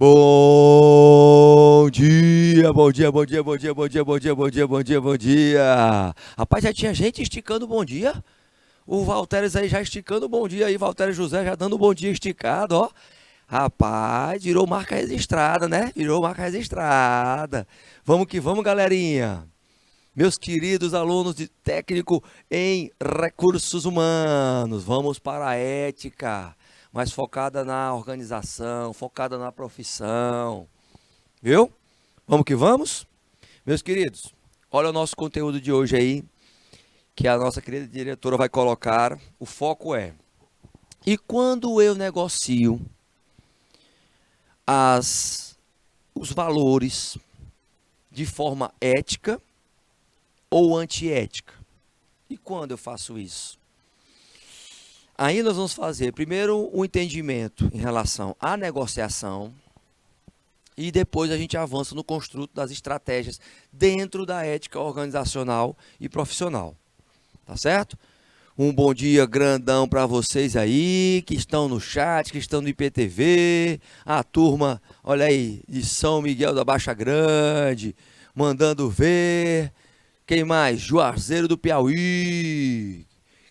Bom dia, bom dia, bom dia, bom dia, bom dia, bom dia, bom dia, bom dia, bom dia. Rapaz, já tinha gente esticando bom dia. O Valteres aí já esticando bom dia aí, Valteres José já dando bom dia esticado, ó. Rapaz, virou marca registrada, né? Virou marca registrada. Vamos que vamos, galerinha. Meus queridos alunos de técnico em recursos humanos, vamos para a ética, mais focada na organização, focada na profissão, viu? Vamos que vamos? Meus queridos, olha o nosso conteúdo de hoje aí, que a nossa querida diretora vai colocar. O foco é: e quando eu negocio os valores de forma ética ou antiética? E quando eu faço isso? Aí nós vamos fazer primeiro um entendimento em relação à negociação e depois a gente avança no construto das estratégias dentro da ética organizacional e profissional. Tá certo? Um bom dia grandão para vocês aí, que estão no chat, que estão no IPTV, a turma, olha aí, de São Miguel da Baixa Grande, mandando ver. Quem mais? Juazeiro do Piauí.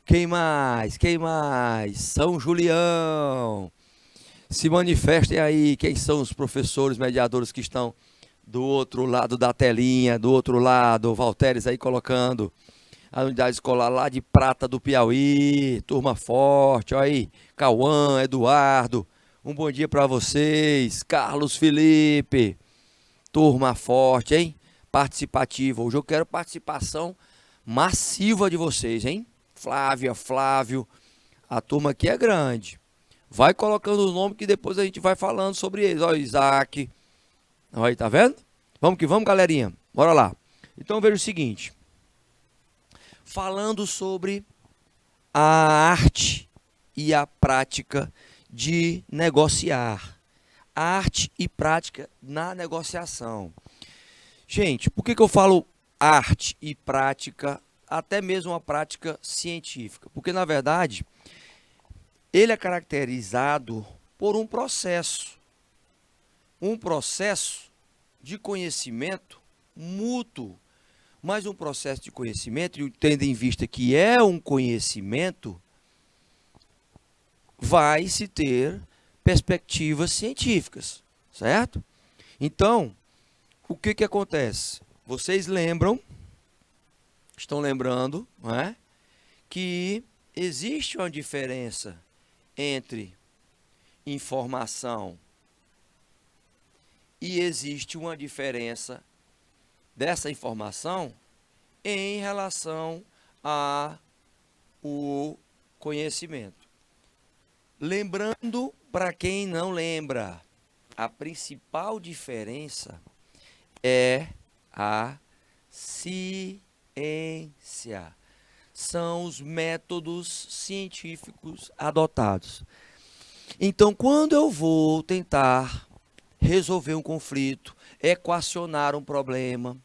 Quem mais? Quem mais? São Julião. Se manifestem aí quem são os professores mediadores que estão do outro lado da telinha, do outro lado. Valteres aí colocando a unidade escolar lá de Prata do Piauí. Turma forte, olha aí. Cauã, Eduardo. Um bom dia para vocês. Carlos Felipe. Turma forte, hein? Participativa. Hoje eu quero participação massiva de vocês, hein? Flávia, Flávio, a turma aqui é grande. Vai colocando o nome que depois a gente vai falando sobre eles. Olha, Isaac. Olha aí, tá vendo? Vamos que vamos, galerinha. Bora lá. Então veja o seguinte. Falando sobre a arte e a prática de negociar. Arte e prática na negociação. Gente, por que eu falo arte e prática, até mesmo a prática científica? Porque, na verdade, ele é caracterizado por um processo de conhecimento mútuo, mas um processo de conhecimento, e tendo em vista que é um conhecimento, vai se ter perspectivas científicas, certo? Então, o que acontece? Vocês lembram, estão lembrando, não é? Que existe uma diferença entre informação e existe uma diferença dessa informação em relação ao conhecimento. Lembrando, para quem não lembra, a principal diferença é a ciência. São os métodos científicos adotados. Então, quando eu vou tentar resolver um conflito, equacionar um problema,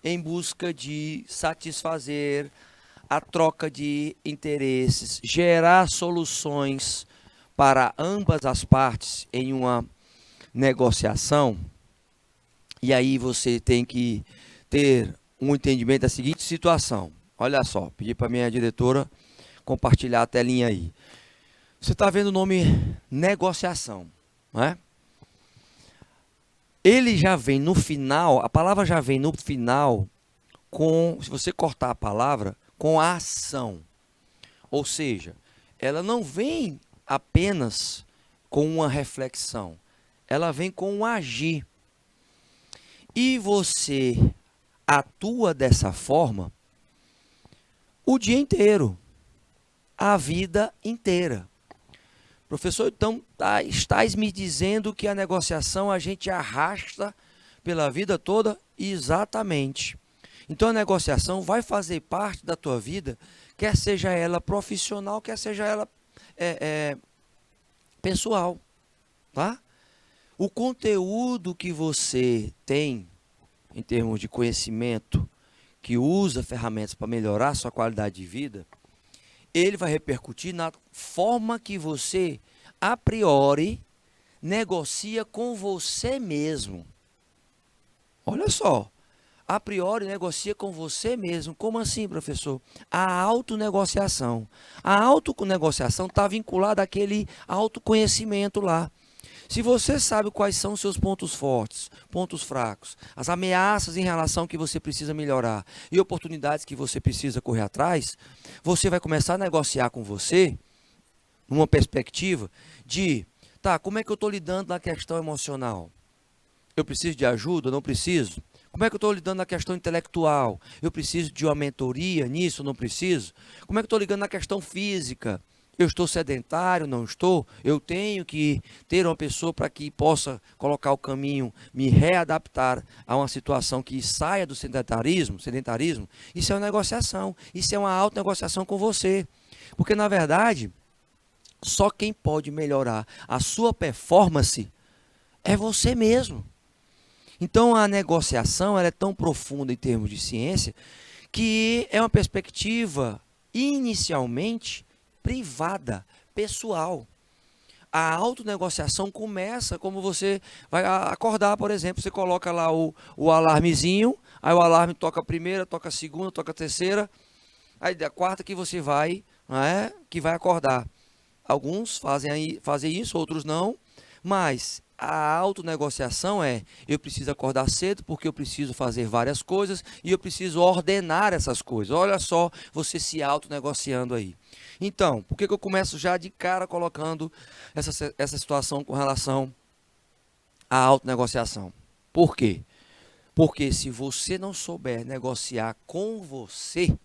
em busca de satisfazer a troca de interesses, gerar soluções para ambas as partes em uma negociação, e aí você tem que ter um entendimento da seguinte situação. Olha só, pedi para minha diretora compartilhar a telinha aí. Você está vendo o nome negociação, não é? Ele já vem no final, a palavra já vem no final com, se você cortar a palavra, com a ação. Ou seja, ela não vem apenas com uma reflexão, ela vem com um agir. E você atua dessa forma o dia inteiro, a vida inteira. Professor, então estás me dizendo que a negociação a gente arrasta pela vida toda? Exatamente. Então a negociação vai fazer parte da tua vida, quer seja ela profissional, quer seja ela pessoal, tá? O conteúdo que você tem em termos de conhecimento, que usa ferramentas para melhorar a sua qualidade de vida, ele vai repercutir na forma que você, a priori, negocia com você mesmo. Olha só. A priori negocia com você mesmo. Como assim, professor? A autonegociação. A autonegociação está vinculada àquele autoconhecimento lá. Se você sabe quais são os seus pontos fortes, pontos fracos, as ameaças em relação que você precisa melhorar e oportunidades que você precisa correr atrás, você vai começar a negociar com você numa perspectiva de, tá, como é que eu estou lidando na questão emocional? Eu preciso de ajuda? Não preciso? Como é que eu estou lidando na questão intelectual? Eu preciso de uma mentoria nisso? Não preciso? Como é que eu estou lidando na questão física? Eu estou sedentário? Não estou? Eu tenho que ter uma pessoa para que possa colocar o caminho, me readaptar a uma situação que saia do sedentarismo? Isso é uma negociação. Isso é uma autonegociação com você. Porque, na verdade, só quem pode melhorar a sua performance é você mesmo. Então, a negociação ela é tão profunda em termos de ciência que é uma perspectiva inicialmente privada, pessoal. A autonegociação começa como você vai acordar, por exemplo, você coloca lá o alarmezinho, aí o alarme toca a primeira, toca a segunda, toca a terceira, aí da quarta que você vai, que vai acordar. Alguns fazem isso, outros não, mas a autonegociação eu preciso acordar cedo porque eu preciso fazer várias coisas e eu preciso ordenar essas coisas. Olha só, você se autonegociando aí. Então, por que eu começo já de cara colocando essa situação com relação à autonegociação? Por quê? Porque se você não souber negociar com você,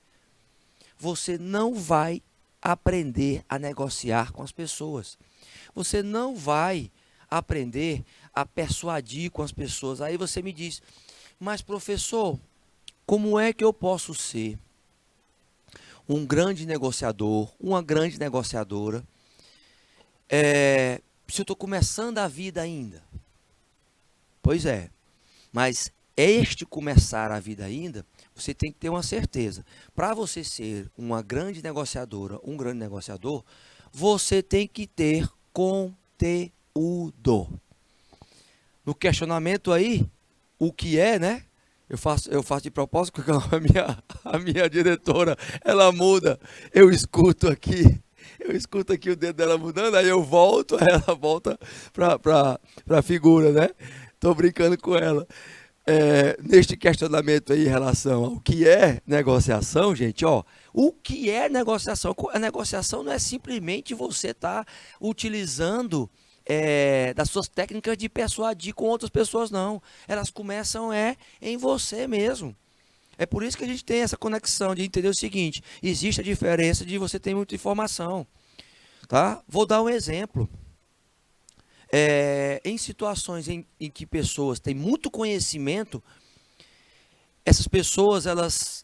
você não vai aprender a negociar com as pessoas. Você não vai aprender a persuadir com as pessoas. Aí você me diz, mas professor, como é que eu posso ser um grande negociador, uma grande negociadora, se eu estou começando a vida ainda? Pois é, mas este começar a vida ainda, você tem que ter uma certeza. Para você ser uma grande negociadora, um grande negociador, você tem que ter conteúdo. No questionamento aí, o que é, né? Eu faço de propósito, porque a minha diretora, ela muda. Eu escuto aqui o dedo dela mudando, aí eu volto, aí ela volta para a figura, né? Tô brincando com ela. Neste questionamento aí em relação ao que é negociação, gente, ó, o que é negociação? A negociação não é simplesmente você estar utilizando das suas técnicas de persuadir com outras pessoas, não. Elas começam em você mesmo. É por isso que a gente tem essa conexão de entender o seguinte: existe a diferença de você ter muita informação, tá? Vou dar um exemplo. Em situações em que pessoas têm muito conhecimento, essas pessoas elas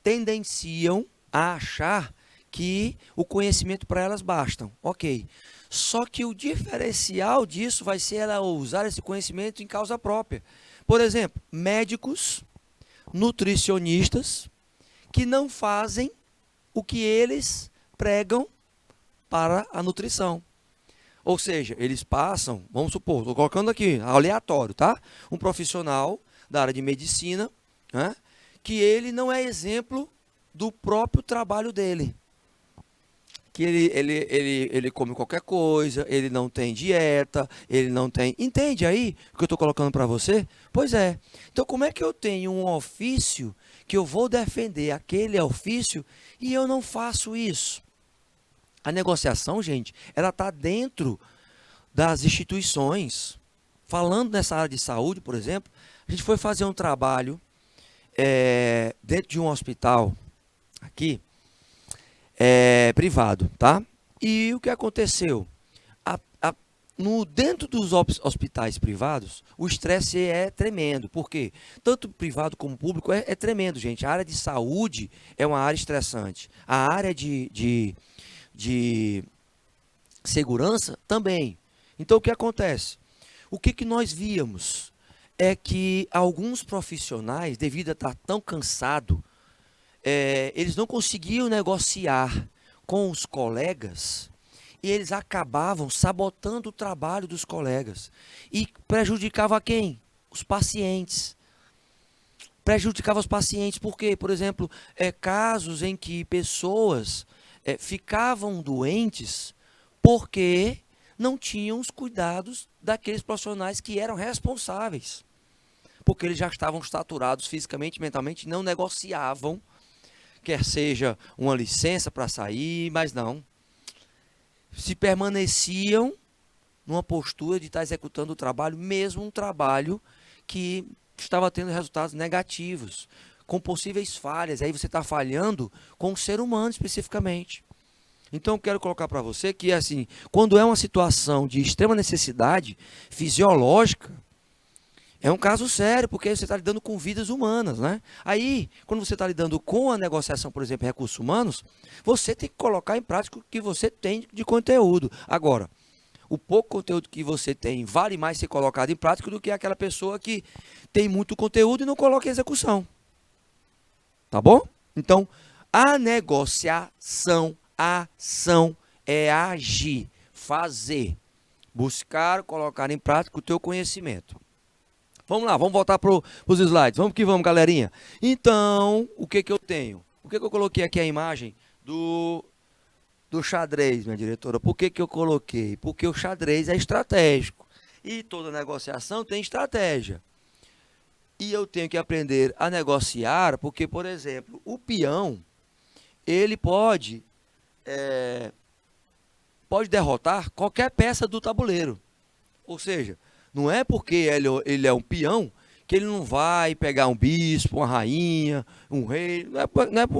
tendenciam a achar que o conhecimento para elas basta. Ok. Só que o diferencial disso vai ser ela usar esse conhecimento em causa própria. Por exemplo, médicos, nutricionistas, que não fazem o que eles pregam para a nutrição. Ou seja, eles passam, vamos supor, estou colocando aqui, aleatório, tá? Um profissional da área de medicina, né, que ele não é exemplo do próprio trabalho dele. Que ele come qualquer coisa, ele não tem dieta, ele não tem... Entende aí o que eu estou colocando para você? Pois é. Então, como é que eu tenho um ofício que eu vou defender aquele ofício e eu não faço isso? A negociação, gente, ela está dentro das instituições. Falando nessa área de saúde, por exemplo, a gente foi fazer um trabalho dentro de um hospital aqui, privado, tá? E o que aconteceu? Dentro dos hospitais privados, o estresse é tremendo. Por quê? Tanto privado como público é tremendo, gente. A área de saúde é uma área estressante. A área de segurança também. Então, o que acontece? O que nós víamos é que alguns profissionais, devido a estar tão cansado, eles não conseguiam negociar com os colegas e eles acabavam sabotando o trabalho dos colegas. E prejudicava quem? Os pacientes. Prejudicava os pacientes, porque, por exemplo, casos em que pessoas ficavam doentes porque não tinham os cuidados daqueles profissionais que eram responsáveis. Porque eles já estavam saturados fisicamente, mentalmente, não negociavam, quer seja uma licença para sair, mas não. Se permaneciam numa postura de estar executando o trabalho, mesmo um trabalho que estava tendo resultados negativos, com possíveis falhas. Aí você está falhando com o ser humano especificamente. Então, eu quero colocar para você que, assim, quando é uma situação de extrema necessidade fisiológica, é um caso sério, porque você está lidando com vidas humanas, né? Aí, quando você está lidando com a negociação, por exemplo, recursos humanos, você tem que colocar em prática o que você tem de conteúdo. Agora, o pouco conteúdo que você tem vale mais ser colocado em prática do que aquela pessoa que tem muito conteúdo e não coloca em execução. Tá bom? Então, a negociação, a ação é agir, fazer, buscar, colocar em prática o teu conhecimento. Vamos lá, vamos voltar para os slides. Vamos que vamos, galerinha. Então, o que eu tenho? Por que eu coloquei aqui a imagem do xadrez, minha diretora? Por que eu coloquei? Porque o xadrez é estratégico. E toda negociação tem estratégia. E eu tenho que aprender a negociar, porque, por exemplo, o peão, ele pode derrotar qualquer peça do tabuleiro. Ou seja, não é porque ele é um peão que ele não vai pegar um bispo, uma rainha, um rei.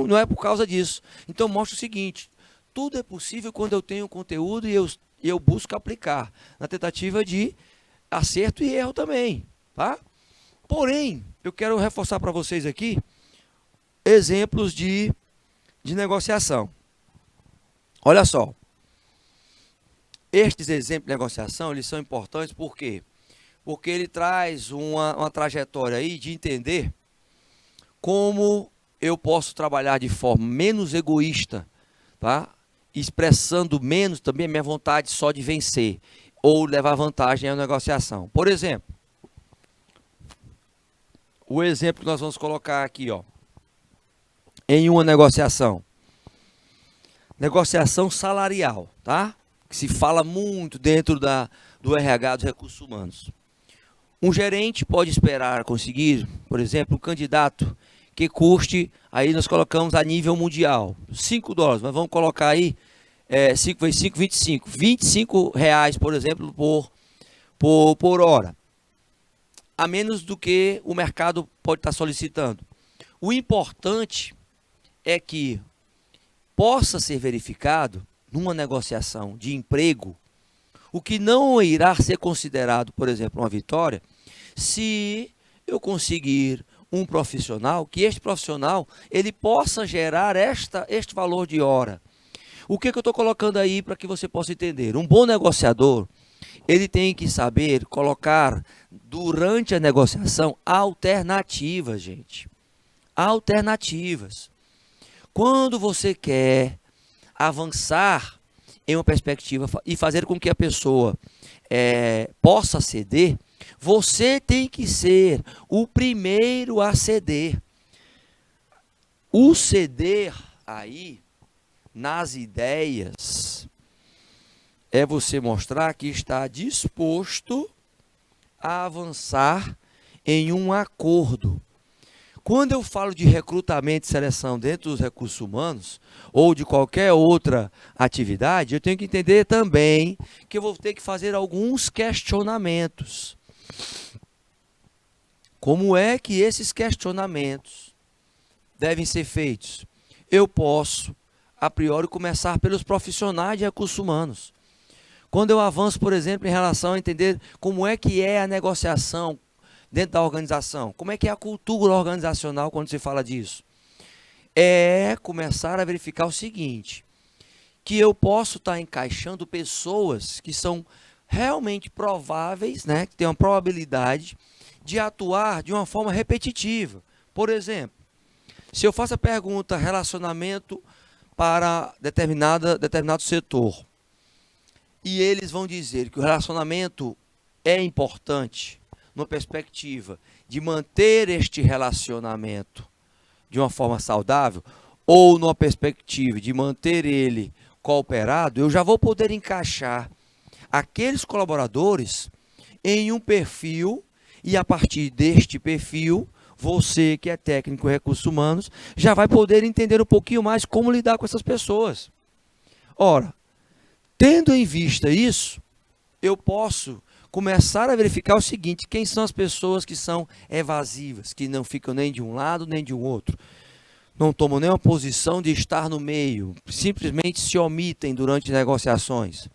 Não é por causa disso. Então, mostra o seguinte: tudo é possível quando eu tenho conteúdo e eu busco aplicar, na tentativa de acerto e erro também. Tá? Porém, eu quero reforçar para vocês aqui exemplos de negociação. Olha só. Estes exemplos de negociação, eles são importantes por quê? Porque ele traz uma trajetória aí de entender como eu posso trabalhar de forma menos egoísta, tá? Expressando menos também a minha vontade só de vencer ou levar vantagem à negociação. Por exemplo, o exemplo que nós vamos colocar aqui, ó, em uma negociação. Negociação salarial, tá? Que se fala muito dentro do RH dos recursos humanos. Um gerente pode esperar conseguir, por exemplo, um candidato que custe, aí nós colocamos a nível mundial, $5, mas vamos colocar aí 5 vezes 5, 25. R$25, por exemplo, por hora. A menos do que o mercado pode estar solicitando. O importante é que possa ser verificado numa negociação de emprego, o que não irá ser considerado, por exemplo, uma vitória, se eu conseguir um profissional, que este profissional ele possa gerar este valor de hora. O que eu estou colocando aí para que você possa entender? Um bom negociador, ele tem que saber colocar durante a negociação alternativas, gente. Alternativas. Quando você quer avançar em uma perspectiva e fazer com que a pessoa possa ceder, você tem que ser o primeiro a ceder. O ceder aí, nas ideias, é você mostrar que está disposto a avançar em um acordo. Quando eu falo de recrutamento e seleção dentro dos recursos humanos, ou de qualquer outra atividade, eu tenho que entender também que eu vou ter que fazer alguns questionamentos. Como é que esses questionamentos devem ser feitos? Eu posso, a priori, começar pelos profissionais de recursos humanos. Quando eu avanço, por exemplo, em relação a entender como é que é a negociação dentro da organização, como é que é a cultura organizacional quando se fala disso? É começar a verificar o seguinte, que eu posso estar encaixando pessoas que são realmente prováveis, né, que têm uma probabilidade de atuar de uma forma repetitiva. Por exemplo, se eu faço a pergunta relacionamento para determinado setor, e eles vão dizer que o relacionamento é importante, numa perspectiva de manter este relacionamento de uma forma saudável, ou numa perspectiva de manter ele cooperado, eu já vou poder encaixar aqueles colaboradores em um perfil, e a partir deste perfil, você que é técnico em recursos humanos, já vai poder entender um pouquinho mais como lidar com essas pessoas. Ora, tendo em vista isso, eu posso começar a verificar o seguinte: quem são as pessoas que são evasivas, que não ficam nem de um lado nem de um outro, não tomam nenhuma posição de estar no meio, simplesmente se omitem durante negociações.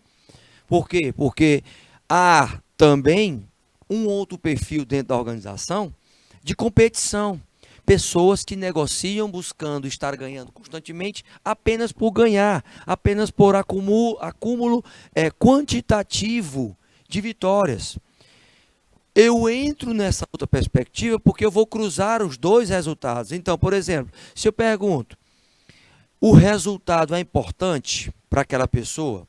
Por quê? Porque há também um outro perfil dentro da organização de competição. Pessoas que negociam buscando estar ganhando constantemente apenas por ganhar, apenas por acúmulo quantitativo de vitórias. Eu entro nessa outra perspectiva porque eu vou cruzar os dois resultados. Então, por exemplo, se eu pergunto, o resultado é importante para aquela pessoa,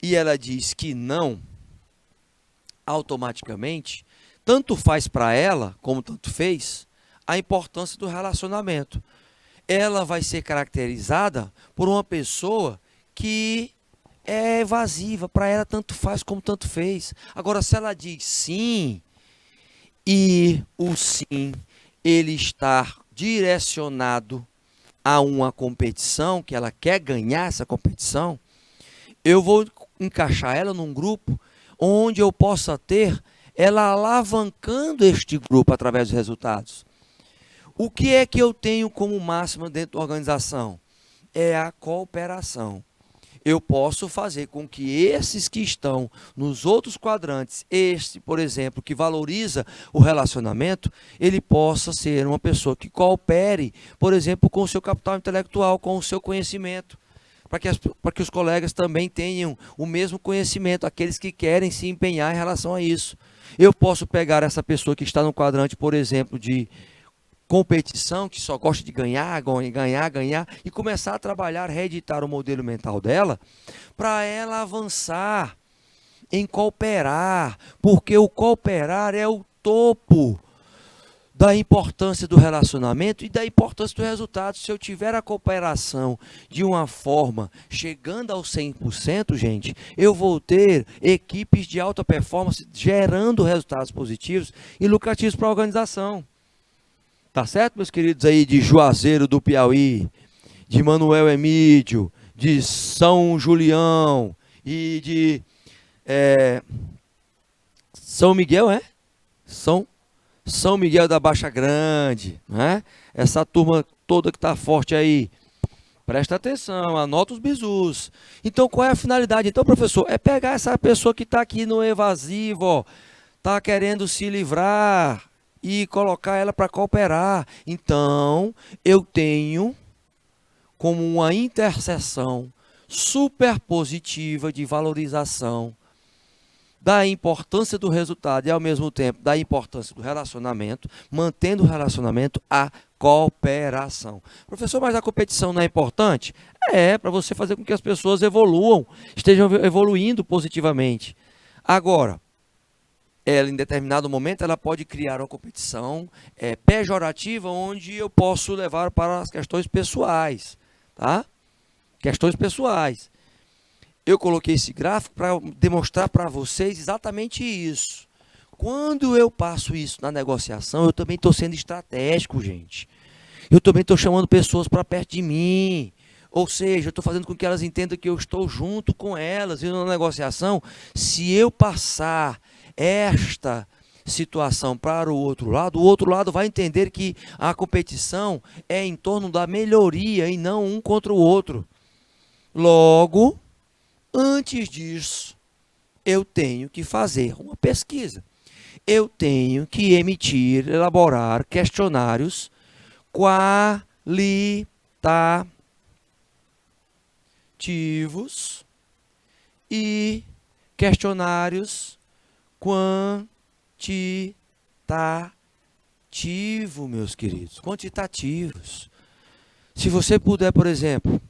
e ela diz que não, automaticamente, tanto faz para ela, como tanto fez, a importância do relacionamento. Ela vai ser caracterizada por uma pessoa que é evasiva, para ela tanto faz como tanto fez. Agora, se ela diz sim, e o sim, ele está direcionado a uma competição, que ela quer ganhar essa competição, eu vou encaixar ela num grupo onde eu possa ter ela alavancando este grupo através dos resultados. O que é que eu tenho como máxima dentro da organização? É a cooperação. Eu posso fazer com que esses que estão nos outros quadrantes, este, por exemplo, que valoriza o relacionamento, ele possa ser uma pessoa que coopere, por exemplo, com o seu capital intelectual, com o seu conhecimento, para que os colegas também tenham o mesmo conhecimento, aqueles que querem se empenhar em relação a isso. Eu posso pegar essa pessoa que está no quadrante, por exemplo, de competição, que só gosta de ganhar, ganhar, e começar a trabalhar, reeditar o modelo mental dela, para ela avançar em cooperar, porque o cooperar é o topo da importância do relacionamento e da importância do resultado. Se eu tiver a cooperação de uma forma chegando aos 100%, gente, eu vou ter equipes de alta performance gerando resultados positivos e lucrativos para a organização. Tá certo, meus queridos aí de Juazeiro do Piauí, de Manuel Emídio, de São Julião e de São Miguel, São Miguel da Baixa Grande, né? Essa turma toda que está forte aí, presta atenção, anota os bizus. Então, qual é a finalidade? Então, professor, é pegar essa pessoa que está aqui no evasivo, está querendo se livrar e colocar ela para cooperar. Então, eu tenho como uma interseção super positiva de valorização da importância do resultado e, ao mesmo tempo, da importância do relacionamento, mantendo o relacionamento, a cooperação. Professor, mas a competição não é importante? É, para você fazer com que as pessoas evoluam, estejam evoluindo positivamente. Agora, ela, em determinado momento, ela pode criar uma competição pejorativa, onde eu posso levar para as questões pessoais, tá? Questões pessoais. Eu coloquei esse gráfico para demonstrar para vocês exatamente isso. Quando eu passo isso na negociação, eu também estou sendo estratégico, gente. Eu também estou chamando pessoas para perto de mim. Ou seja, eu estou fazendo com que elas entendam que eu estou junto com elas. E na negociação, se eu passar esta situação para o outro lado vai entender que a competição é em torno da melhoria e não um contra o outro. Logo, antes disso, eu tenho que fazer uma pesquisa. Eu tenho que elaborar questionários qualitativos e questionários quantitativos, meus queridos, quantitativos. Se você puder, por exemplo,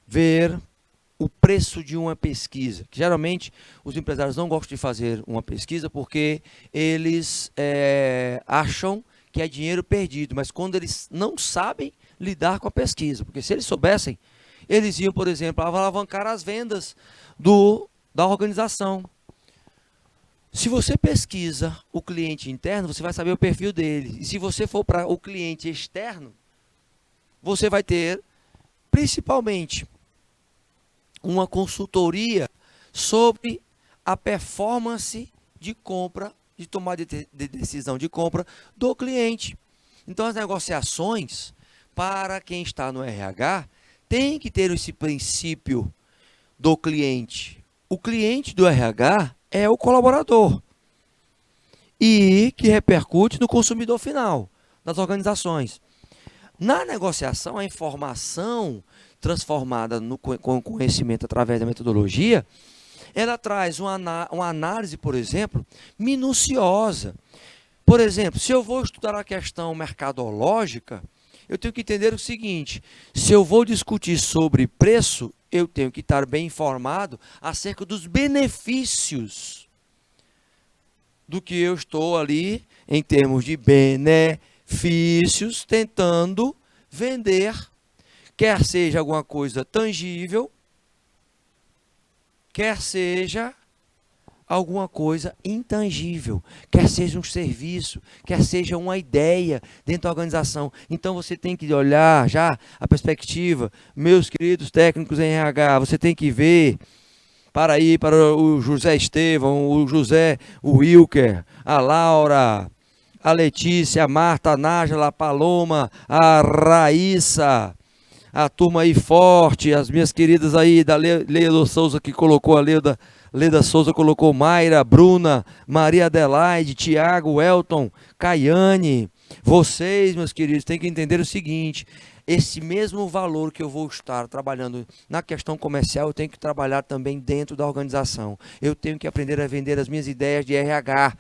ver o preço de uma pesquisa. Geralmente, os empresários não gostam de fazer uma pesquisa porque eles acham que é dinheiro perdido, mas quando eles não sabem lidar com a pesquisa, porque se eles soubessem, eles iam, por exemplo, alavancar as vendas da organização. Se você pesquisa o cliente interno, você vai saber o perfil dele. E se você for para o cliente externo, você vai ter, principalmente, uma consultoria sobre a performance de compra, de tomada de decisão de compra do cliente. Então, as negociações, para quem está no RH, tem que ter esse princípio do cliente. O cliente do RH é o colaborador e que repercute no consumidor final das organizações. Na negociação, a informação transformada com conhecimento através da metodologia, ela traz uma análise, por exemplo, minuciosa. Por exemplo, se eu vou estudar a questão mercadológica, eu tenho que entender o seguinte: se eu vou discutir sobre preço, eu tenho que estar bem informado acerca dos benefícios do que eu estou ali, em termos de benefícios, tentando vender, quer seja alguma coisa tangível, quer seja alguma coisa intangível, quer seja um serviço, quer seja uma ideia dentro da organização. Então você tem que olhar já a perspectiva, meus queridos técnicos em RH, você tem que ver para o José Estevão, o José, o Wilker, a Laura, a Letícia, a Marta, a Nájila, a Paloma, a Raíssa, a turma aí forte, as minhas queridas aí da Leila Souza que colocou a Leda Souza colocou Mayra, Bruna, Maria Adelaide, Tiago, Elton, Caiane. Vocês, meus queridos, têm que entender o seguinte: esse mesmo valor que eu vou estar trabalhando na questão comercial, eu tenho que trabalhar também dentro da organização. Eu tenho que aprender a vender as minhas ideias de RH.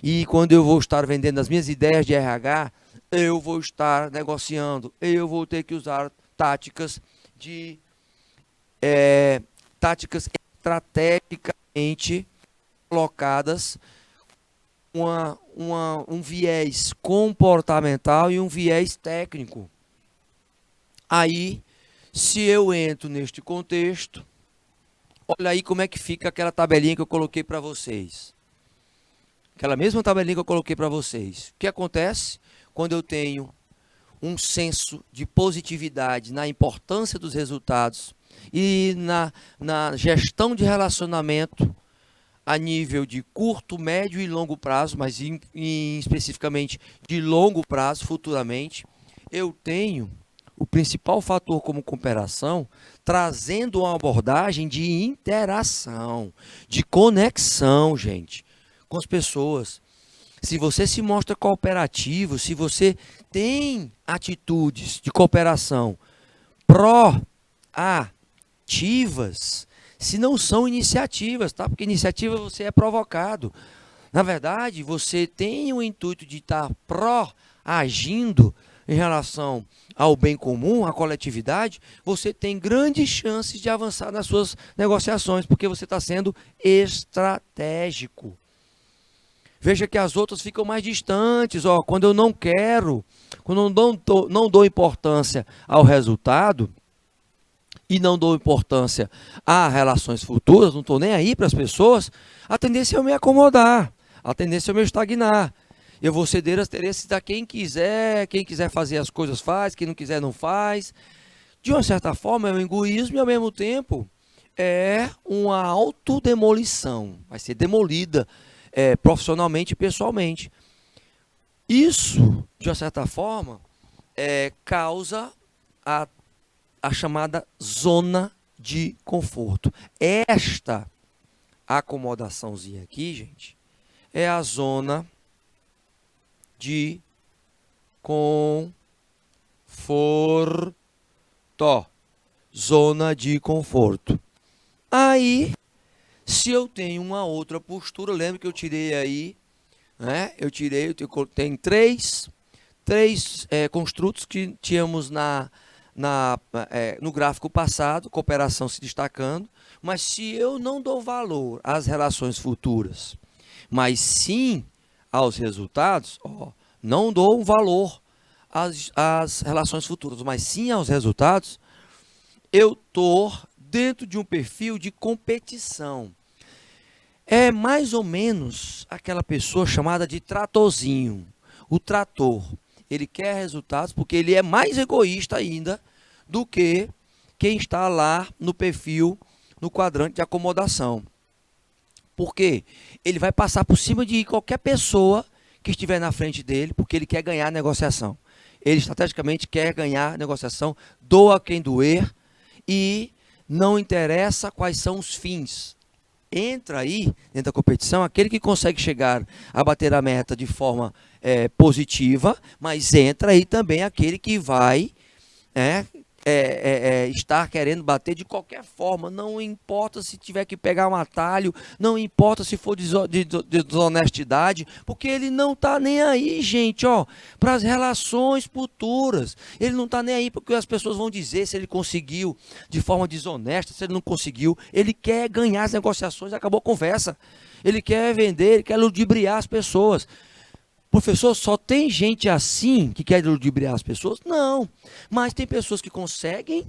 E quando eu vou estar vendendo as minhas ideias de RH, eu vou estar negociando. Eu vou ter que usar táticas estrategicamente colocadas, um viés comportamental e um viés técnico. Aí, se eu entro neste contexto, olha aí como é que fica aquela tabelinha que eu coloquei para vocês. Aquela mesma tabelinha que eu coloquei para vocês. O que acontece quando eu tenho um senso de positividade na importância dos resultados e na gestão de relacionamento a nível de curto, médio e longo prazo, mas especificamente de longo prazo, futuramente, eu tenho o principal fator como cooperação, trazendo uma abordagem de interação, de conexão, gente, com as pessoas. Se você se mostra cooperativo, se você tem atitudes de cooperação proativas, se não são iniciativas, tá? Porque iniciativa você é provocado. Na verdade, você tem o intuito de estar proagindo em relação ao bem comum, à coletividade, você tem grandes chances de avançar nas suas negociações, porque você está sendo estratégico. Veja que as outras ficam mais distantes. Quando eu não quero, quando eu não dou importância ao resultado e não dou importância a relações futuras, não estou nem aí para as pessoas, a tendência é eu me acomodar, a tendência é eu me estagnar. Eu vou ceder as interesses a quem quiser fazer as coisas faz, quem não quiser não faz. De uma certa forma é um egoísmo e ao mesmo tempo é uma autodemolição, vai ser demolida profissionalmente e pessoalmente. Isso, de uma certa forma, causa a chamada zona de conforto. Esta acomodaçãozinha aqui, gente, é a zona de conforto. Zona de conforto. Aí, se eu tenho uma outra postura, lembra que eu tirei aí, né? Eu tenho três construtos que tínhamos na no gráfico passado, cooperação se destacando, mas se eu não dou valor às relações futuras, mas sim aos resultados, não dou um valor às relações futuras, mas sim aos resultados, eu estou dentro de um perfil de competição. É mais ou menos aquela pessoa chamada de tratorzinho. O trator, ele quer resultados porque ele é mais egoísta ainda do que quem está lá no perfil, no quadrante de acomodação. Por quê? Ele vai passar por cima de qualquer pessoa que estiver na frente dele, porque ele quer ganhar a negociação. Ele estrategicamente quer ganhar a negociação, doa quem doer, e não interessa quais são os fins. Entra aí, dentro da competição, aquele que consegue chegar a bater a meta de forma positiva, mas entra aí também aquele que vai estar querendo bater de qualquer forma, não importa se tiver que pegar um atalho, não importa se for desonestidade, porque ele não está nem aí, gente, para as relações futuras. Ele não está nem aí porque as pessoas vão dizer se ele conseguiu de forma desonesta, se ele não conseguiu. Ele quer ganhar as negociações, acabou a conversa. Ele quer vender, ele quer ludibriar as pessoas. Professor, só tem gente assim que quer ludibriar as pessoas? Não, mas tem pessoas que conseguem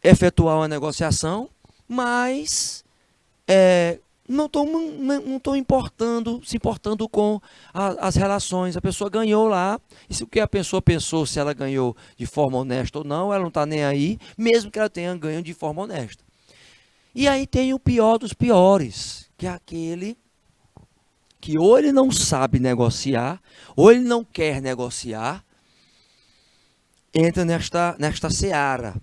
efetuar uma negociação, mas não estão se importando com as relações. A pessoa ganhou lá, e se o que a pessoa pensou, se ela ganhou de forma honesta ou não, ela não está nem aí, mesmo que ela tenha ganho de forma honesta. E aí tem o pior dos piores, que é aquele que ou ele não sabe negociar, ou ele não quer negociar, entra nesta seara.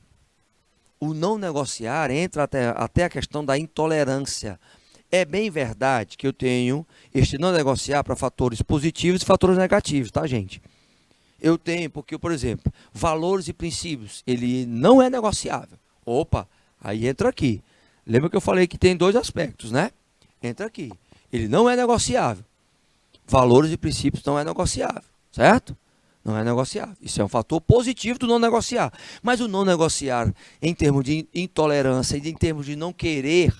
O não negociar entra até a questão da intolerância. É bem verdade que eu tenho este não negociar para fatores positivos e fatores negativos, tá, gente? Eu tenho, porque, por exemplo, valores e princípios, ele não é negociável. Opa, aí entra aqui. Lembra que eu falei que tem dois aspectos, né? Entra aqui. Ele não é negociável. Valores e princípios não é negociável, certo? Não é negociável. Isso é um fator positivo do não negociar. Mas o não negociar em termos de intolerância e em termos de não querer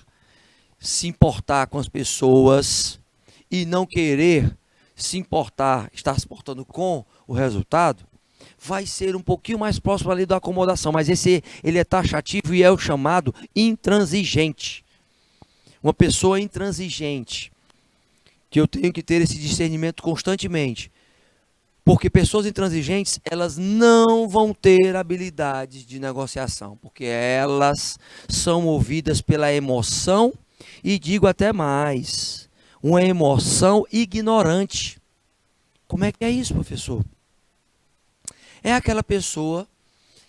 se importar com as pessoas e não querer estar se portando com o resultado, vai ser um pouquinho mais próximo ali da acomodação. Mas ele é taxativo e é o chamado intransigente. Uma pessoa intransigente, que eu tenho que ter esse discernimento constantemente. Porque pessoas intransigentes, elas não vão ter habilidades de negociação, porque elas são movidas pela emoção, e digo até mais, uma emoção ignorante. Como é que é isso, professor? É aquela pessoa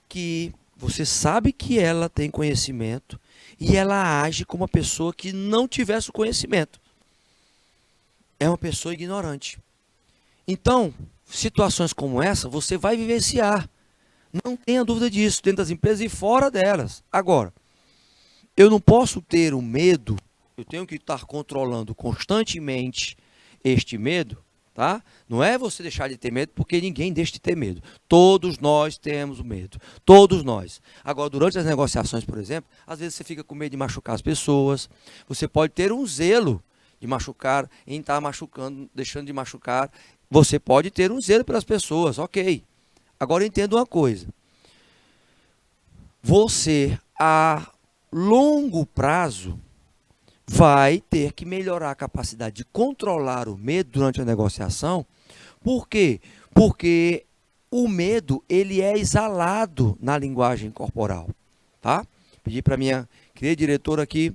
que você sabe que ela tem conhecimento e ela age como uma pessoa que não tivesse o conhecimento. É uma pessoa ignorante. Então, situações como essa, você vai vivenciar. Não tenha dúvida disso, dentro das empresas e fora delas. Agora, eu não posso ter o medo, eu tenho que estar controlando constantemente este medo, tá? Não é você deixar de ter medo, porque ninguém deixa de ter medo. Todos nós temos o medo. Todos nós. Agora, durante as negociações, por exemplo, às vezes você fica com medo de machucar as pessoas. Você pode ter um zelo de machucar, em estar machucando, deixando de machucar. Você pode ter um zelo pelas pessoas, ok. Agora entenda uma coisa. Você, a longo prazo, vai ter que melhorar a capacidade de controlar o medo durante a negociação. Por quê? Porque o medo, ele é exalado na linguagem corporal, tá? Pedi para minha querida diretora aqui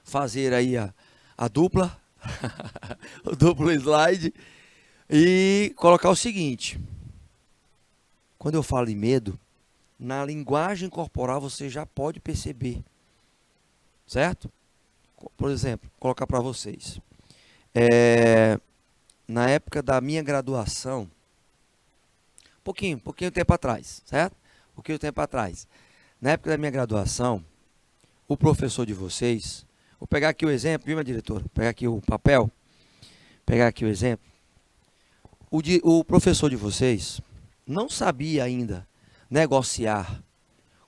fazer aí a dupla, o duplo slide, e colocar o seguinte. Quando eu falo em medo, na linguagem corporal você já pode perceber, certo? Por exemplo, vou colocar para vocês. Na época da minha graduação, pouquinho tempo atrás, certo? Pouquinho tempo atrás. Na época da minha graduação, o professor de vocês, vou pegar aqui o exemplo, viu, minha diretora? Vou pegar aqui o papel, pegar aqui o exemplo. O professor de vocês não sabia ainda, negociar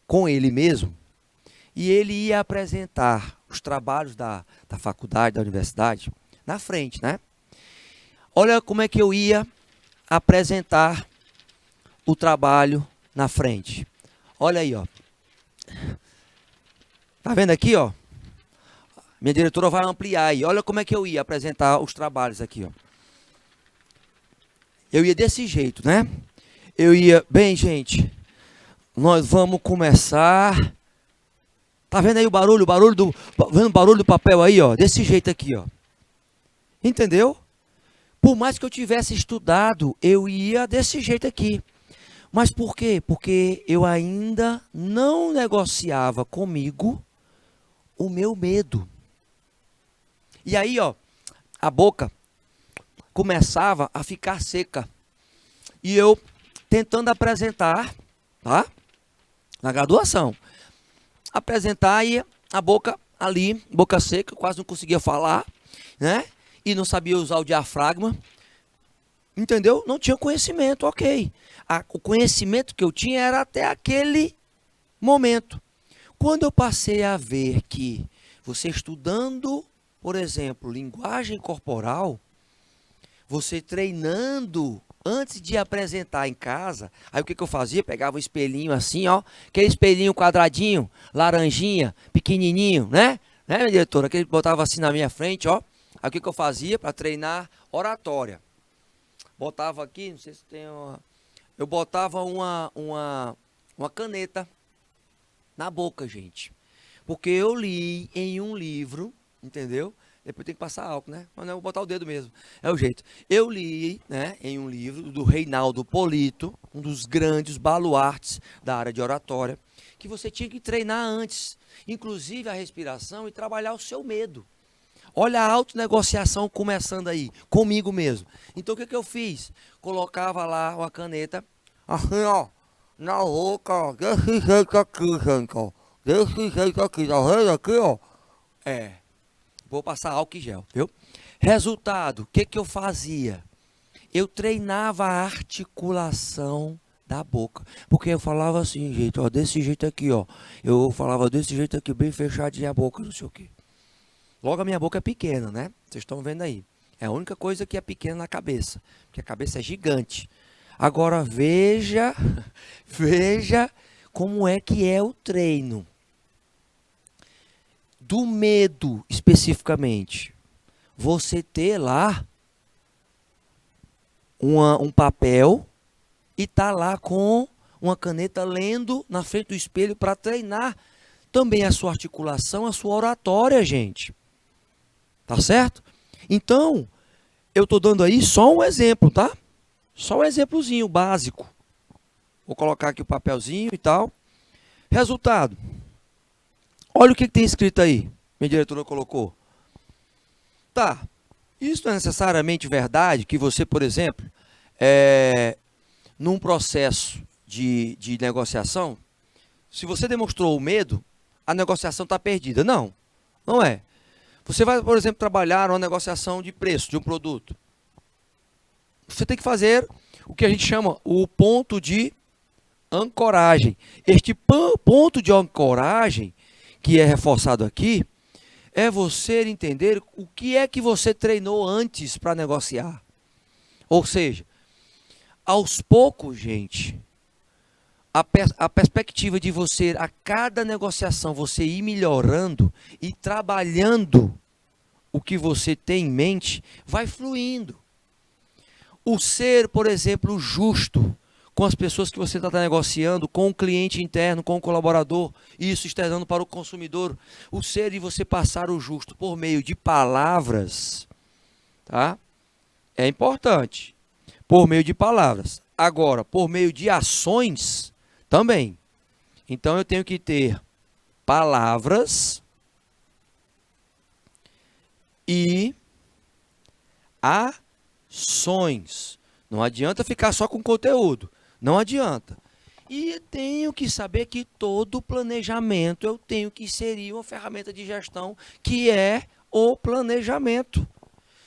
com ele mesmo, e ele ia apresentar os trabalhos da faculdade, da universidade, na frente, né? Olha como é que eu ia apresentar o trabalho na frente. Olha aí, ó. Tá vendo aqui, ó? Minha diretora vai ampliar aí. Olha como é que eu ia apresentar os trabalhos aqui, ó. Eu ia desse jeito, né? Eu ia, bem, gente, nós vamos começar. Tá vendo aí o barulho vendo o barulho do papel aí, ó? Desse jeito aqui, ó. Entendeu? Por mais que eu tivesse estudado, eu ia desse jeito aqui. Mas por quê? Porque eu ainda não negociava comigo o meu medo. E aí, ó, a boca começava a ficar seca. E eu tentando apresentar, tá? Na graduação. Apresentar e a boca ali, boca seca, quase não conseguia falar, né? E não sabia usar o diafragma. Entendeu? Não tinha conhecimento, ok. O conhecimento que eu tinha era até aquele momento. Quando eu passei a ver que você estudando, por exemplo, linguagem corporal, você treinando antes de apresentar em casa, aí o que eu fazia? Pegava um espelhinho assim, ó, aquele espelhinho quadradinho, laranjinha, pequenininho, né? Né, minha diretora? Que ele botava assim na minha frente, ó. Aí o que eu fazia para treinar oratória? Botava aqui, não sei se tem uma... Eu botava uma caneta na boca, gente. Porque eu li em um livro, entendeu? Depois tem que passar álcool, né? Mas não, eu vou botar o dedo mesmo. É o jeito. Eu li, né, em um livro do Reinaldo Polito, um dos grandes baluartes da área de oratória, que você tinha que treinar antes, inclusive a respiração e trabalhar o seu medo. Olha a autonegociação começando aí, comigo mesmo. Então o que eu fiz? Colocava lá uma caneta, assim, ó, na boca, ó, desse jeito aqui, gente, ó. Desse jeito aqui, tá vendo aqui, ó? Vou passar álcool e gel, viu? Resultado, o que eu fazia? Eu treinava a articulação da boca. Porque eu falava assim, gente, ó, desse jeito aqui, ó. Eu falava desse jeito aqui, bem fechadinha a boca, não sei o quê. Logo a minha boca é pequena, né? Vocês estão vendo aí. É a única coisa que é pequena na cabeça. Porque a cabeça é gigante. Agora veja, veja como é que é o treino. Do medo, especificamente. Você ter lá um papel e tá lá com uma caneta lendo na frente do espelho para treinar também a sua articulação, a sua oratória, gente. Tá certo? Então, eu estou dando aí só um exemplo, tá? Só um exemplozinho básico. Vou colocar aqui o papelzinho e tal. Resultado. Olha o que tem escrito aí. Minha diretora colocou. Tá. Isso não é necessariamente verdade que você, por exemplo, num processo de negociação, se você demonstrou o medo, a negociação está perdida. Não, não é. Você vai, por exemplo, trabalhar uma negociação de preço de um produto. Você tem que fazer o que a gente chama o ponto de ancoragem. Este ponto de ancoragem, que é reforçado aqui, é você entender o que é que você treinou antes para negociar. Ou seja, aos poucos, gente, a perspectiva de você, a cada negociação, você ir melhorando e trabalhando o que você tem em mente, vai fluindo. O ser, por exemplo, justo com as pessoas que você está negociando, com o cliente interno, com o colaborador, isso externando para o consumidor. O ser de você passar o justo por meio de palavras, tá? É importante. Por meio de palavras. Agora, por meio de ações, também. Então, eu tenho que ter palavras e ações. Não adianta ficar só com conteúdo. Não adianta. E tenho que saber que todo planejamento eu tenho que inserir uma ferramenta de gestão que é o planejamento.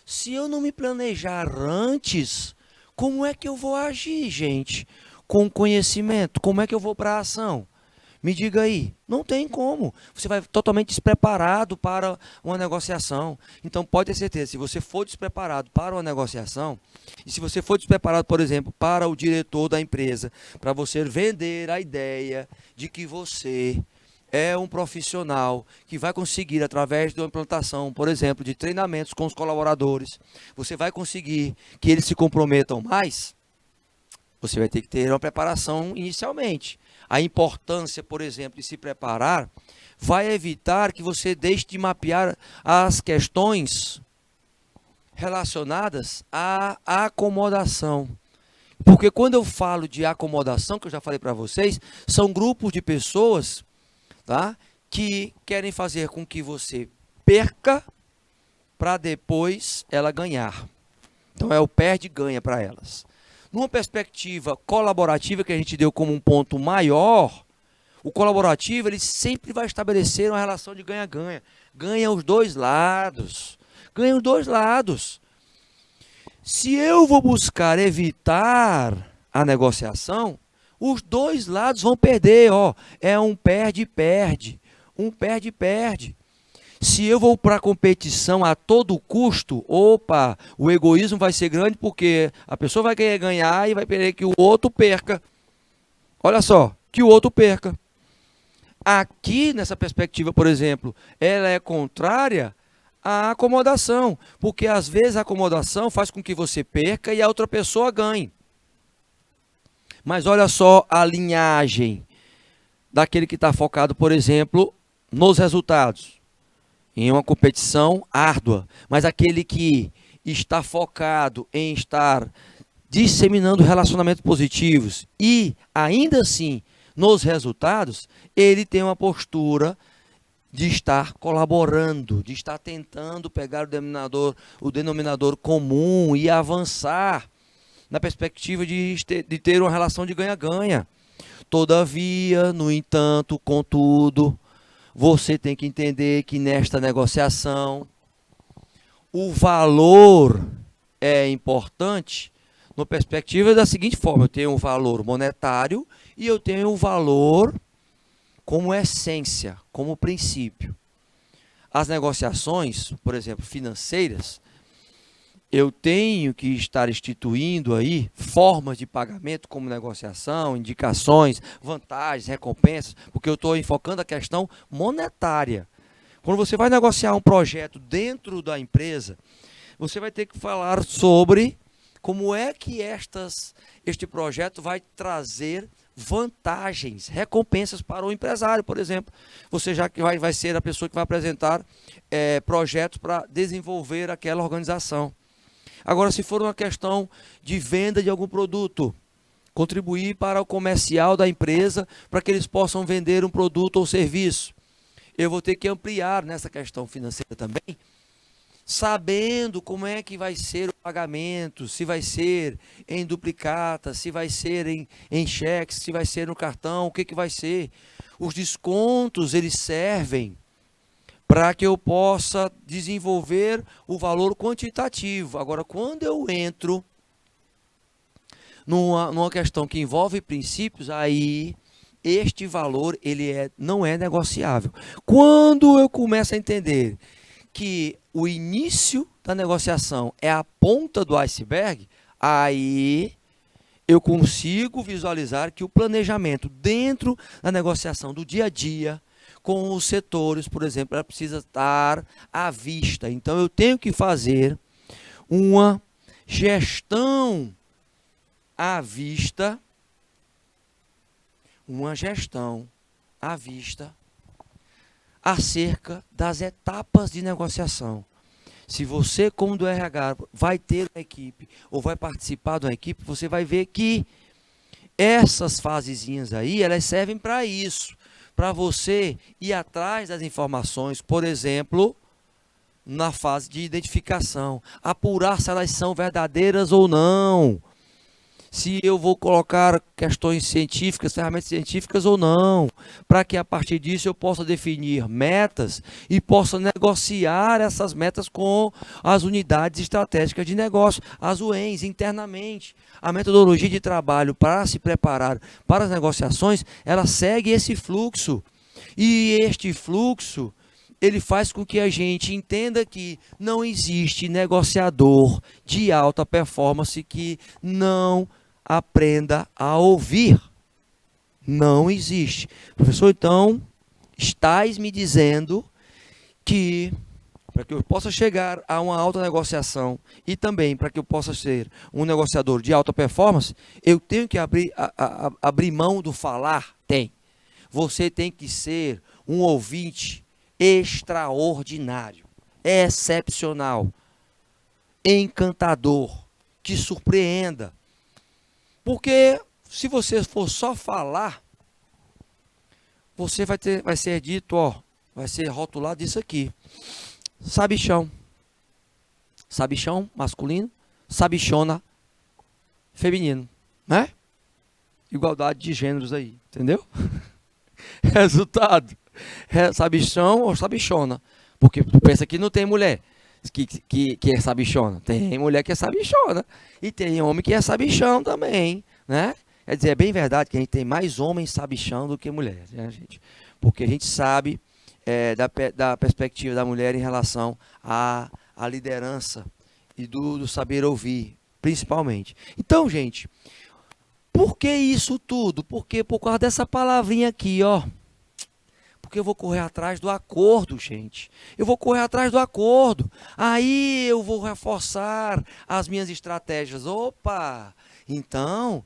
Se eu não me planejar antes, como é que eu vou agir, gente? com conhecimento. Como é que eu vou para a ação? Me diga aí, não tem como. Você vai totalmente despreparado para uma negociação. Então, pode ter certeza, se você for despreparado para uma negociação, e se você for despreparado, por exemplo, para o diretor da empresa, para você vender a ideia de que você é um profissional que vai conseguir, através de uma implantação, por exemplo, de treinamentos com os colaboradores, você vai conseguir que eles se comprometam mais, você vai ter que ter uma preparação inicialmente. A importância, por exemplo, de se preparar vai evitar que você deixe de mapear as questões relacionadas à acomodação. Porque quando eu falo de acomodação, que eu já falei para vocês, são grupos de pessoas, tá, que querem fazer com que você perca para depois ela ganhar. Então é o perde-ganha para elas. Numa perspectiva colaborativa, que a gente deu como um ponto maior, o colaborativo ele sempre vai estabelecer uma relação de ganha-ganha. Ganha os dois lados. Ganha os dois lados. Se eu vou buscar evitar a negociação, os dois lados vão perder. Ó, é um perde-perde. Um perde-perde. Se eu vou para a competição a todo custo, opa, o egoísmo vai ser grande porque a pessoa vai querer ganhar e vai querer que o outro perca. Olha só, que o outro perca. Aqui, nessa perspectiva, por exemplo, ela é contrária à acomodação, porque às vezes a acomodação faz com que você perca e a outra pessoa ganhe. Mas olha só a linhagem daquele que está focado, por exemplo, nos resultados. Em uma competição árdua, mas aquele que está focado em estar disseminando relacionamentos positivos e ainda assim nos resultados, ele tem uma postura de estar colaborando, de estar tentando pegar o denominador comum e avançar na perspectiva de ter uma relação de ganha-ganha. Todavia, no entanto, contudo, você tem que entender que nesta negociação o valor é importante na perspectiva da seguinte forma: eu tenho um valor monetário e eu tenho um valor como essência, como princípio. As negociações, por exemplo, financeiras, eu tenho que estar instituindo aí formas de pagamento como negociação, indicações, vantagens, recompensas, porque eu estou enfocando a questão monetária. Quando você vai negociar um projeto dentro da empresa, você vai ter que falar sobre como é que este projeto vai trazer vantagens, recompensas para o empresário, por exemplo. Você já que vai ser a pessoa que vai apresentar projetos para desenvolver aquela organização. Agora, se for uma questão de venda de algum produto, contribuir para o comercial da empresa, para que eles possam vender um produto ou serviço, eu vou ter que ampliar nessa questão financeira também, sabendo como é que vai ser o pagamento, se vai ser em duplicata, se vai ser em cheque, se vai ser no cartão, o que vai ser. Os descontos, eles servem para que eu possa desenvolver o valor quantitativo. Agora, quando eu entro numa questão que envolve princípios, aí este valor não é negociável. Quando eu começo a entender que o início da negociação é a ponta do iceberg, aí eu consigo visualizar que o planejamento dentro da negociação do dia a dia, com os setores, por exemplo, ela precisa estar à vista. Então, eu tenho que fazer uma gestão à vista, acerca das etapas de negociação. Se você, como do RH, vai ter uma equipe ou vai participar de uma equipe, você vai ver que essas fasezinhas aí, elas servem para isso. Para você ir atrás das informações, por exemplo, na fase de identificação, apurar se elas são verdadeiras ou não. se eu vou colocar questões científicas, ferramentas científicas ou não, para que a partir disso eu possa definir metas e possa negociar essas metas com as unidades estratégicas de negócio, as UEMs, internamente. A metodologia de trabalho para se preparar para as negociações, ela segue esse fluxo. E este fluxo, ele faz com que a gente entenda que não existe negociador de alta performance que não aprenda a ouvir. Não existe. Professor, então, estás me dizendo que para que eu possa chegar a uma alta negociação e também para que eu possa ser um negociador de alta performance, eu tenho que abrir mão do falar? Tem. Você tem que ser um ouvinte extraordinário, excepcional, encantador, que surpreenda. Porque se você for só falar, você vai ser dito, ó, vai ser rotulado isso aqui. Sabichão. Sabichão masculino, sabichona feminino, né? Igualdade de gêneros aí, entendeu? Resultado, sabichão ou sabichona. Porque tu pensa que não tem mulher que é sabichona. Tem mulher que é sabichona. E tem homem que é sabichão também, né? Quer dizer, é bem verdade que a gente tem mais homens sabichão do que mulheres, né, gente? Porque a gente sabe da perspectiva da mulher em relação à liderança e do saber ouvir, principalmente. Então, gente, por que isso tudo? Porque por causa dessa palavrinha aqui, ó. Porque eu vou correr atrás do acordo, gente. Eu vou correr atrás do acordo. Aí eu vou reforçar as minhas estratégias. Opa! Então,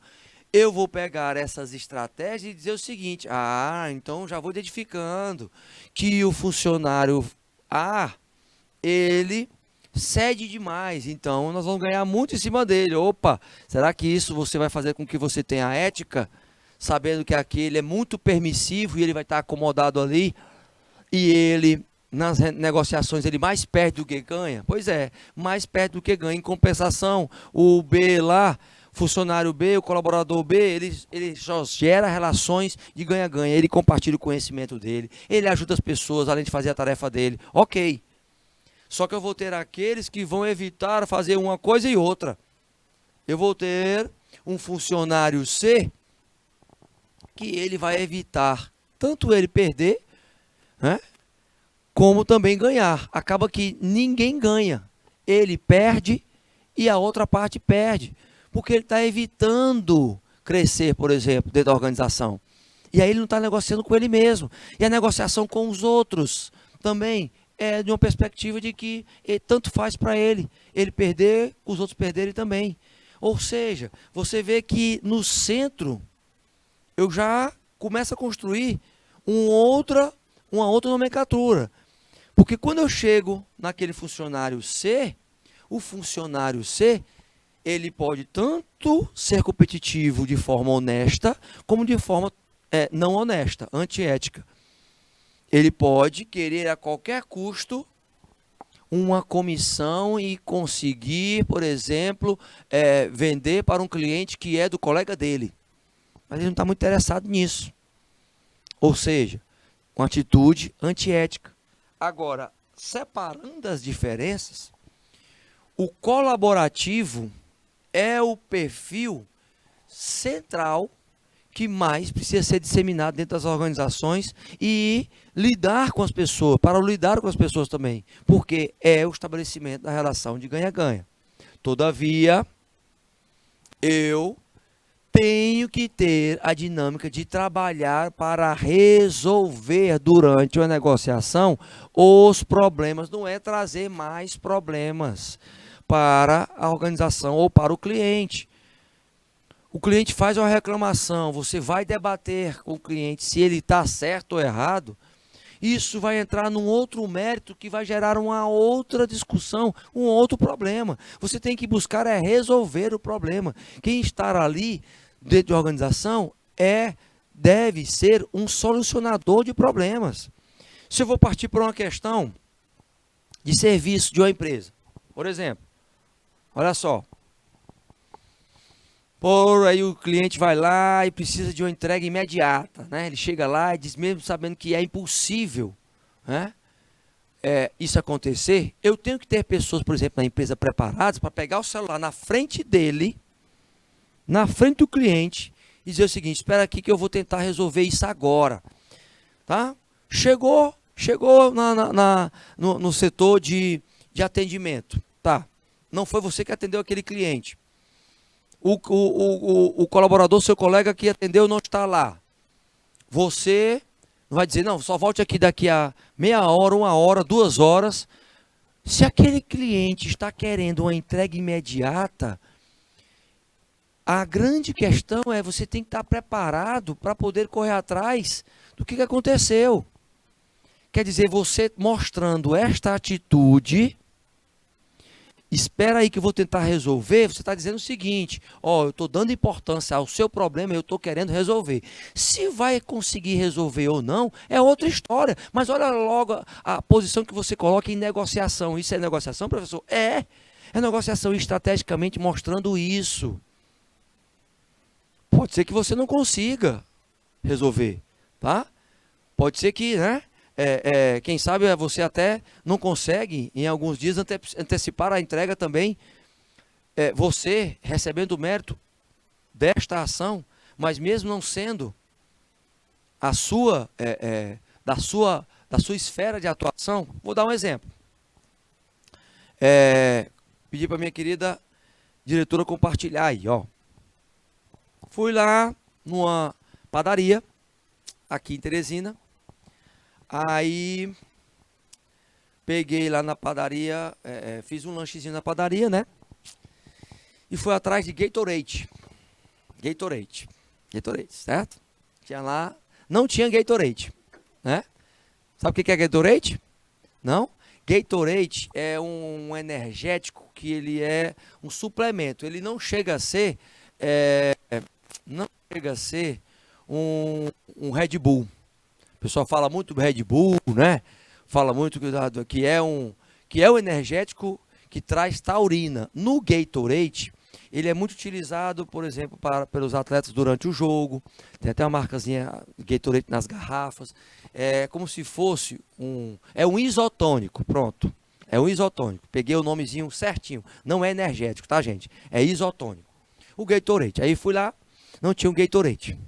eu vou pegar essas estratégias e dizer o seguinte: então já vou identificando que o funcionário A, ele cede demais, então nós vamos ganhar muito em cima dele. Opa, será que isso você vai fazer com que você tenha ética, sabendo que aquele é muito permissivo e ele vai estar acomodado ali, e ele, nas negociações, ele mais perde do que ganha? Pois é, mais perde do que ganha. Em compensação, o B lá, funcionário B, o colaborador B, ele só gera relações de ganha-ganha. Ele compartilha o conhecimento dele, ele ajuda as pessoas, além de fazer a tarefa dele. Ok. Só que eu vou ter aqueles que vão evitar fazer uma coisa e outra. Eu vou ter um funcionário C que ele vai evitar tanto ele perder, né, como também ganhar. Acaba que ninguém ganha. Ele perde e a outra parte perde. Porque ele está evitando crescer, por exemplo, dentro da organização. E aí ele não está negociando com ele mesmo. E a negociação com os outros também é de uma perspectiva de que tanto faz para ele perder, os outros perderem também. Ou seja, você vê que no centro eu já começo a construir uma outra nomenclatura. Porque quando eu chego naquele funcionário C, o funcionário C, ele pode tanto ser competitivo de forma honesta, como de forma não honesta, antiética. Ele pode querer a qualquer custo uma comissão e conseguir, por exemplo, vender para um cliente que é do colega dele. Mas ele não está muito interessado nisso. Ou seja, uma atitude antiética. Agora, separando as diferenças, o colaborativo é o perfil central que mais precisa ser disseminado dentro das organizações e lidar com as pessoas, para lidar com as pessoas também, porque é o estabelecimento da relação de ganha-ganha. Todavia, eu tenho que ter a dinâmica de trabalhar para resolver durante uma negociação os problemas, não é trazer mais problemas para a organização ou para o cliente. O cliente faz uma reclamação, você vai debater com o cliente se ele está certo ou errado. Isso vai entrar num outro mérito que vai gerar uma outra discussão, um outro problema. Você tem que buscar resolver o problema. Quem está ali dentro da organização deve ser um solucionador de problemas. Se eu vou partir para uma questão de serviço de uma empresa, por exemplo, olha só. Por aí o cliente vai lá e precisa de uma entrega imediata, né? Ele chega lá e diz, mesmo sabendo que é impossível, né? Isso acontecer, eu tenho que ter pessoas, por exemplo, na empresa preparadas para pegar o celular na frente dele, na frente do cliente, e dizer o seguinte, espera aqui que eu vou tentar resolver isso agora, tá? Chegou no setor de atendimento, tá? Não foi você que atendeu aquele cliente. O colaborador, seu colega que atendeu não está lá. Você não vai dizer, não, só volte aqui daqui a meia hora, 1 hora, 2 horas. Se aquele cliente está querendo uma entrega imediata, a grande questão é você tem que estar preparado para poder correr atrás do que aconteceu. Quer dizer, você mostrando esta atitude, espera aí que eu vou tentar resolver, você está dizendo o seguinte, ó, eu estou dando importância ao seu problema, eu estou querendo resolver. Se vai conseguir resolver ou não, é outra história. Mas olha logo a posição que você coloca em negociação. Isso é negociação, professor? É negociação estrategicamente mostrando isso. Pode ser que você não consiga resolver, tá? Pode ser que, né? Quem sabe você até não consegue, em alguns dias, antecipar a entrega também. Você recebendo o mérito desta ação, mas mesmo não sendo a sua, da sua esfera de atuação. Vou dar um exemplo. Pedi para minha querida diretora compartilhar aí, ó. Fui lá numa padaria, aqui em Teresina. Aí, peguei lá na padaria, fiz um lanchezinho na padaria, né? E fui atrás de Gatorade. Gatorade, certo? Tinha lá, não tinha Gatorade, né? Sabe o que é Gatorade? Não? Gatorade é um energético que ele é um suplemento. Ele não chega a ser, um Red Bull. O pessoal fala muito do Red Bull, né? Fala muito que é um energético que traz taurina. No Gatorade, ele é muito utilizado, por exemplo, pelos atletas durante o jogo. Tem até uma marcazinha Gatorade nas garrafas. É como se fosse um isotônico, pronto. É um isotônico. Peguei o nomezinho certinho. Não é energético, tá, gente? É isotônico. O Gatorade. Aí fui lá, não tinha um Gatorade.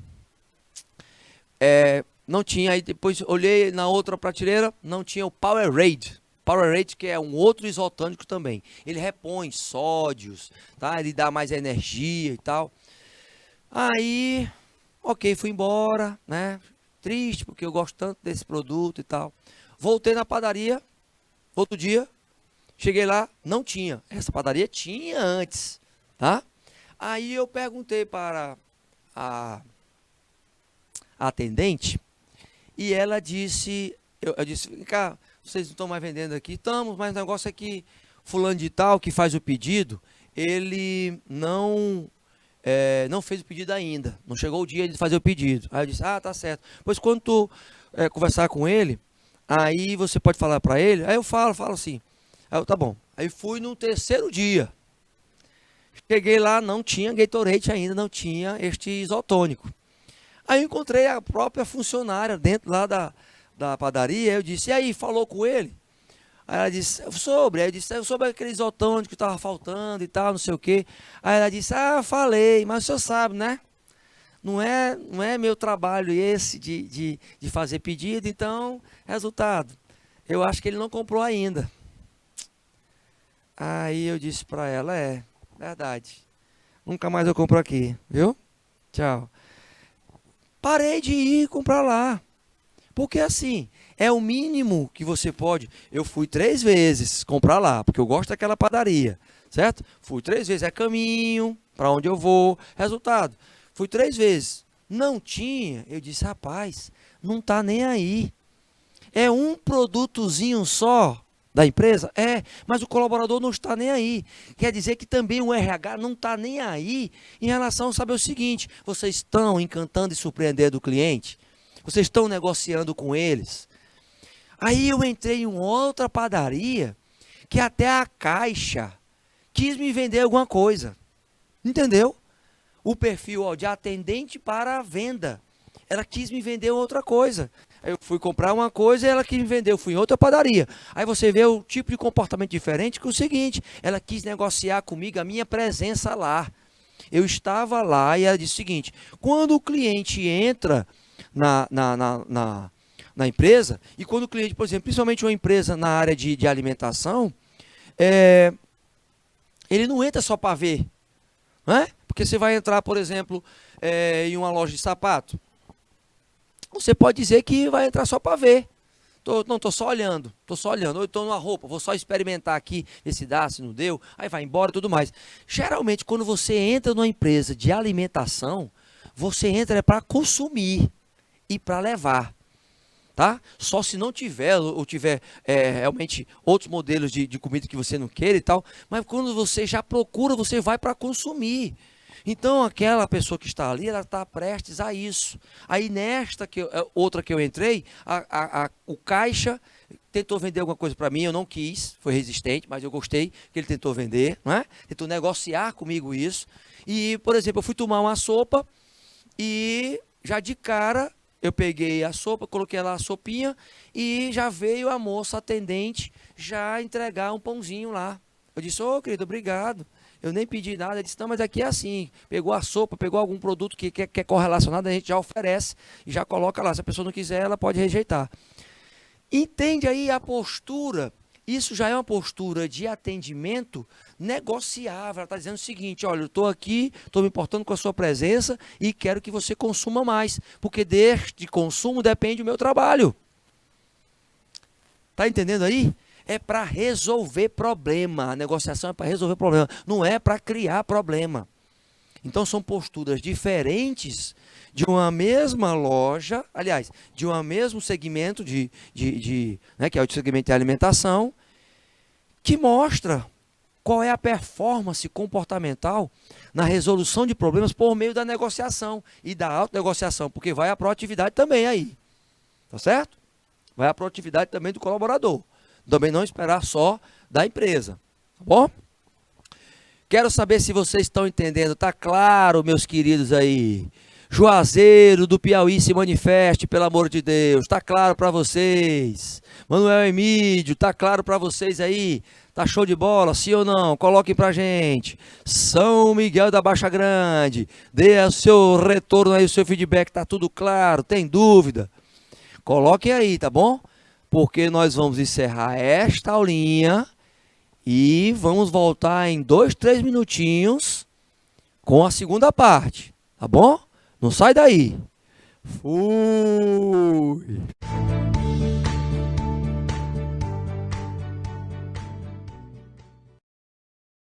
Não tinha, aí depois olhei na outra prateleira, não tinha o Powerade. Powerade, que é um outro isotônico também. Ele repõe sódios, tá? Ele dá mais energia e tal. Aí, ok, fui embora, né? Triste, porque eu gosto tanto desse produto e tal. Voltei na padaria, outro dia, cheguei lá, não tinha. Essa padaria tinha antes, tá? Aí eu perguntei para a atendente, e ela disse, eu disse, vem cá, vocês não estão mais vendendo aqui? Estamos, mas o negócio é que fulano de tal, que faz o pedido, ele não fez o pedido ainda. Não chegou o dia de fazer o pedido. Aí eu disse, tá certo. Pois quando tu conversar com ele, aí você pode falar para ele. Aí eu falo assim. Aí eu, tá bom. Aí fui no terceiro dia. Cheguei lá, não tinha Gatorade ainda, não tinha este isotônico. Aí eu encontrei a própria funcionária dentro lá da padaria. Eu disse, e aí, falou com ele? Aí ela disse, sobre aquele isotônico que estava faltando e tal, não sei o quê. Aí ela disse, falei, mas o senhor sabe, né? Não é meu trabalho esse de fazer pedido, então, resultado, eu acho que ele não comprou ainda. Aí eu disse para ela, verdade, nunca mais eu compro aqui, viu? Tchau. Parei de ir comprar lá. Porque assim, é o mínimo que você pode. Eu fui 3 vezes comprar lá, porque eu gosto daquela padaria, certo? Fui 3 vezes, é caminho para onde eu vou. Resultado, fui 3 vezes. Não tinha, eu disse, rapaz, não tá nem aí. É um produtozinho só da empresa? Mas o colaborador não está nem aí. Quer dizer que também o RH não está nem aí em relação a saber o seguinte, vocês estão encantando e surpreendendo o cliente? Vocês estão negociando com eles? Aí eu entrei em outra padaria, que até a caixa quis me vender alguma coisa. Entendeu? o perfil de atendente para a venda. Ela quis me vender outra coisa. Aí eu fui comprar uma coisa e ela quis me vender. Eu fui em outra padaria. Aí você vê o tipo de comportamento diferente, que é o seguinte: ela quis negociar comigo a minha presença lá. Eu estava lá e ela disse o seguinte: quando o cliente entra na empresa, e quando o cliente, por exemplo, principalmente uma empresa na área de alimentação, ele não entra só para ver, né? Porque você vai entrar, por exemplo, em uma loja de sapato. Você pode dizer que vai entrar só para ver. Não, estou só olhando. Ou estou numa roupa, vou só experimentar aqui, ver se dá, se não deu. Aí vai embora e tudo mais. Geralmente, quando você entra numa empresa de alimentação, você entra para consumir e para levar. Tá? Só se não tiver, ou tiver realmente outros modelos de comida que você não queira e tal. Mas quando você já procura, você vai para consumir. Então, aquela pessoa que está ali, ela está prestes a isso. Aí, outra que eu entrei, o caixa tentou vender alguma coisa para mim, eu não quis, foi resistente, mas eu gostei que ele tentou vender, né? Tentou negociar comigo isso. E, por exemplo, eu fui tomar uma sopa e já de cara eu peguei a sopa, coloquei lá a sopinha e já veio a moça atendente já entregar um pãozinho lá. Eu disse: ô, querido, obrigado. Eu nem pedi nada. Ele disse: não, mas aqui é assim. Pegou a sopa, pegou algum produto que é correlacionado, a gente já oferece e já coloca lá. Se a pessoa não quiser, ela pode rejeitar. Entende aí a postura? Isso já é uma postura de atendimento negociável. Ela está dizendo o seguinte: olha, eu estou aqui, estou me importando com a sua presença e quero que você consuma mais, porque deste consumo depende o meu trabalho. Está entendendo aí? É para resolver problema. A negociação é para resolver problema, não é para criar problema. Então são posturas diferentes de uma mesma loja, aliás, de um mesmo segmento né, que é o segmento de alimentação, que mostra qual é a performance comportamental na resolução de problemas por meio da negociação e da autonegociação, porque vai a proatividade também aí. Tá certo? Vai a proatividade também do colaborador. Também não esperar só da empresa. Tá bom? Quero saber se vocês estão entendendo. Tá claro, meus queridos aí? Juazeiro do Piauí, se manifeste, pelo amor de Deus. Tá claro para vocês? Manuel Emílio, tá claro para vocês aí? Tá show de bola, sim ou não? Coloquem pra gente. São Miguel da Baixa Grande. Dê o seu retorno aí, o seu feedback. Tá tudo claro? Tem dúvida? Coloquem aí, tá bom? Porque nós vamos encerrar esta aulinha e vamos voltar em 2, 3 minutinhos com a segunda parte, tá bom? Não sai daí. Fui!